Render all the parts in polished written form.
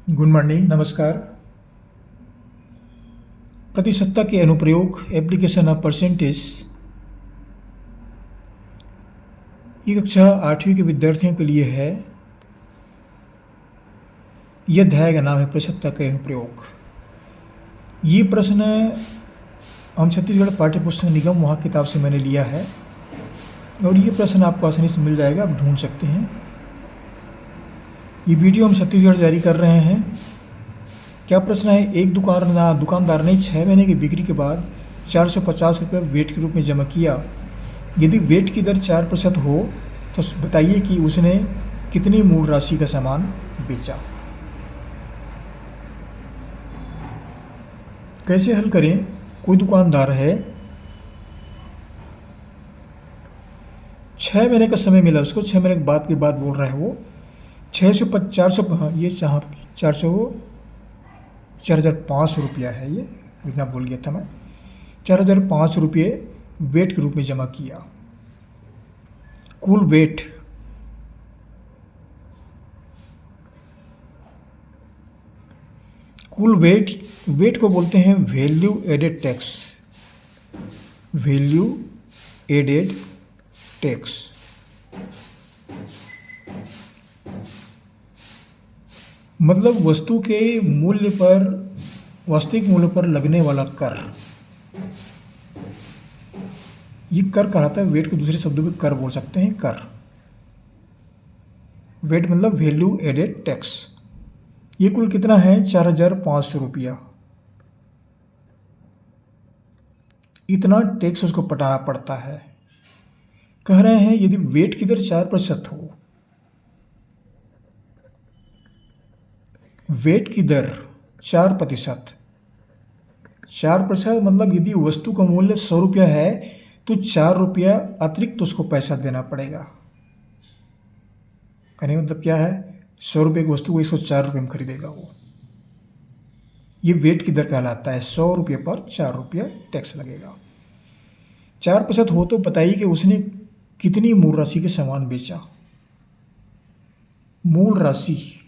Good morning, नमस्कार। प्रतिशतता के अनुप्रयोग एप्लीकेशन ऑफ परसेंटेज। ये कक्षा 8वीं के विद्यार्थियों के लिए है। यह अध्याय का नाम है प्रतिशतता के अनुप्रयोग। ये प्रश्न हम छत्तीसगढ़ पाठ्यपुस्तक निगम वहाँ किताब से मैंने लिया है और ये प्रश्न आपको आसानी से मिल जाएगा, आप ढूंढ सकते हैं। ये वीडियो हम छत्तीसगढ़ जारी कर रहे हैं। क्या प्रश्न है? एक दुकानदार ने 6 महीने की बिक्री के बाद 450 रुपये वेट के रूप में जमा किया। यदि वेट की दर 4% हो तो बताइए कि उसने कितनी मूल राशि का सामान बेचा। कैसे हल करें? कोई दुकानदार है, 6 महीने का समय मिला उसको, 6 महीने के बाद की बात बोल रहा है वो। 4,500 रुपया है, ये लिखना भूल गया था मैं। 4,500 रुपये वेट के रूप में जमा किया। कुल वेट को बोलते हैं वैल्यू एडेड टैक्स। मतलब वस्तु के मूल्य पर, वास्तविक मूल्य पर लगने वाला कर। ये कर कहलाता है। वेट को दूसरे शब्दों में कर बोल सकते हैं, कर। वेट मतलब वैल्यू एडेड टैक्स। ये कुल कितना है? 4,500 रुपया। इतना टैक्स उसको पटाना पड़ता है। कह रहे हैं यदि वेट की दर 4% हो, वेट की दर 4%, मतलब यदि वस्तु का मूल्य 100 रुपया है तो 4 रुपया अतिरिक्त उसको पैसा देना पड़ेगा। कहने मतलब क्या है? 100 रुपये की वस्तु को 104 रुपये में खरीदेगा वो। ये वेट की दर कहलाता है। 100 रुपये पर 4 रुपया टैक्स लगेगा। 4% हो तो बताइए कि उसने कितनी मूल राशि के सामान बेचा। मूल राशि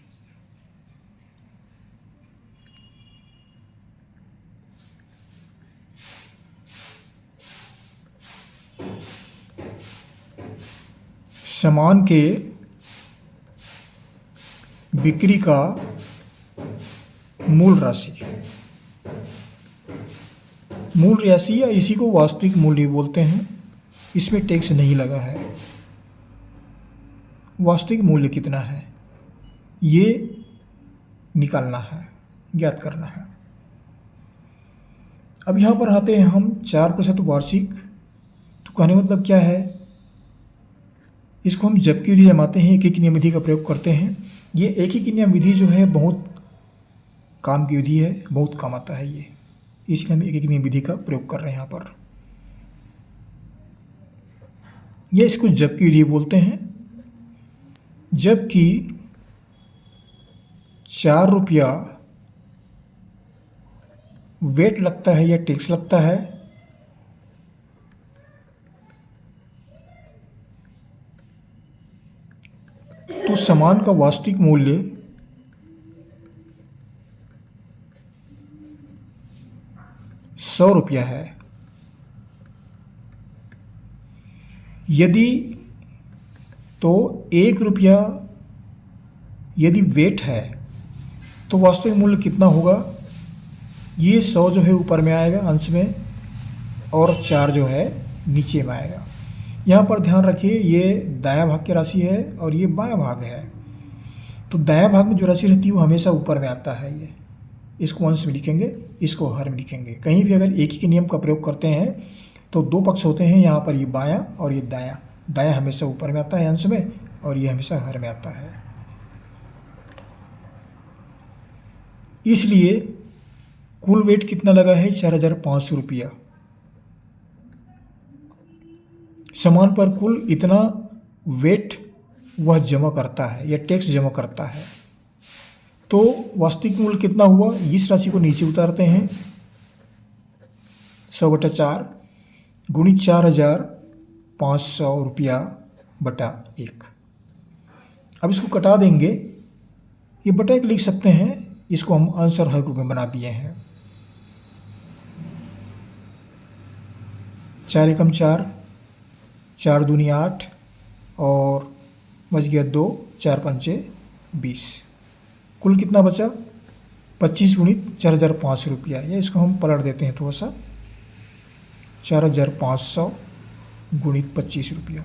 सामान के बिक्री का मूल राशि या इसी को वास्तविक मूल्य बोलते हैं। इसमें टैक्स नहीं लगा है। वास्तविक मूल्य कितना है ये निकालना है, ज्ञात करना है। अब यहाँ पर आते हैं हम 4% वार्षिक। तो कहने मतलब क्या है? इसको हम जबकि विधि जमाते हैं, एक ही नियम विधि का प्रयोग करते हैं। ये एक ही नियम विधि जो है बहुत काम की विधि है, बहुत काम आता है ये, इसलिए हम एक ही नियम विधि का प्रयोग कर रहे हैं यहाँ पर। ये इसको जबकि विधि बोलते हैं। जबकि 4 रुपया वेट लगता है या टैक्स लगता है, तो सामान का वास्तविक मूल्य 100 रुपया है। यदि तो 1 रुपया यदि वेट है तो वास्तविक मूल्य कितना होगा? ये 100 जो है ऊपर में आएगा अंश में, और 4 जो है नीचे में आएगा। यहाँ पर ध्यान रखिए, ये दायां भाग की राशि है और ये बायां भाग है। तो दायां भाग में जो राशि रहती है वो हमेशा ऊपर में आता है। ये इसको अंश में लिखेंगे, इसको हर में लिखेंगे। कहीं भी अगर एक ही के नियम का प्रयोग करते हैं तो 2 पक्ष होते हैं। यहाँ पर ये बायां और ये दायां। दायां हमेशा ऊपर में आता है अंश में, और ये हमेशा हर में आता है। इसलिए कुल वेट कितना लगा है? 4,500 रुपया। सामान पर कुल इतना वेट वह जमा करता है या टैक्स जमा करता है। तो वास्तविक मूल्य कितना हुआ? इस राशि को नीचे उतारते हैं। 100/4 गुणित 4,500 रुपया बटा 1। अब इसको कटा देंगे, ये बटा 1 लिख सकते हैं। इसको हम अंश और हर रूप में बना दिए हैं। 4 एकम 4, 4 दूनी 8 और बच गया 2, 4 पंचे 20। कुल कितना बचा? 25 गुणित 4,500 रुपया। या इसको हम पलट देते हैं थोड़ा सा, 4,500 गुणित 25 रुपया।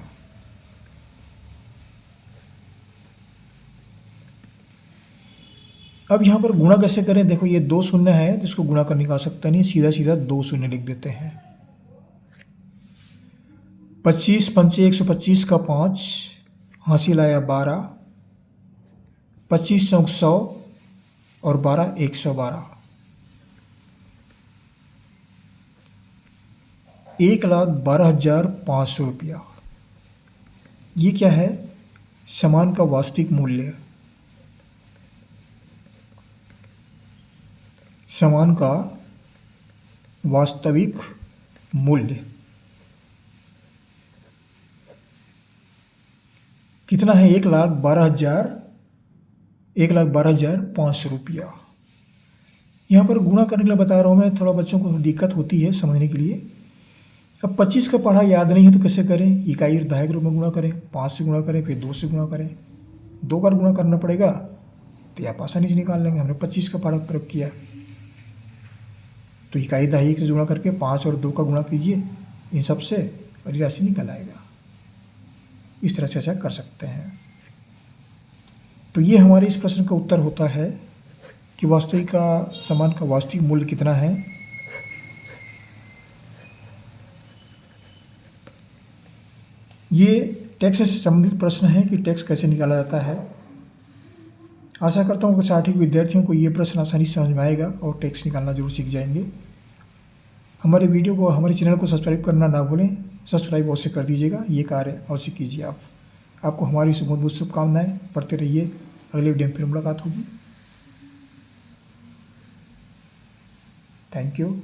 अब यहाँ पर गुणा कैसे करें? देखो ये 2 शून्य है तो इसको गुणा कर निकाल सकते नहीं, सीधा सीधा 2 शून्य लिख देते हैं। 25 पंचे 125 का 5, हासिल आया 12, 25 चौक 100 और 12 112। 1,12,500 रुपया। ये क्या है? सामान का वास्तविक मूल्य। सामान का वास्तविक मूल्य कितना है? 1,12,500 रुपया। यहाँ पर गुणा करने के लिए बता रहा हूँ मैं, थोड़ा बच्चों को दिक्कत होती है समझने के लिए। अब 25 का पढ़ा याद नहीं है तो कैसे करें? इकाई और दहाई के रूप में गुणा करें, 5 से गुणा करें, फिर 2 से गुणा करें, 2 बार गुणा करना पड़ेगा तो आप आसानी से निकाल लेंगे। हमने 25 का पढ़ा प्रयोग किया तो इकाई दहाई से गुणा करके 5 और 2 का गुणा कीजिए इन सब से और ये राशि निकल आएगा। इस तरह से ऐसा कर सकते हैं। तो ये हमारे इस प्रश्न का उत्तर होता है कि वास्तविक का सामान का वास्तविक मूल्य कितना है। ये टैक्स से संबंधित प्रश्न है कि टैक्स कैसे निकाला जाता है। आशा करता हूँ कि छात्र विद्यार्थियों को ये प्रश्न आसानी से समझ में आएगा और टैक्स निकालना जरूर सीख जाएंगे। हमारे वीडियो को, हमारे चैनल को सब्सक्राइब करना ना भूलें। सब्सक्राइब अवश्य कर दीजिएगा, ये कार्य अवश्य कीजिए आप। आपको हमारी बहुत बहुत शुभकामनाएं। पढ़ते रहिए। अगले वीडियो में फिर मुलाकात होगी। Thank you.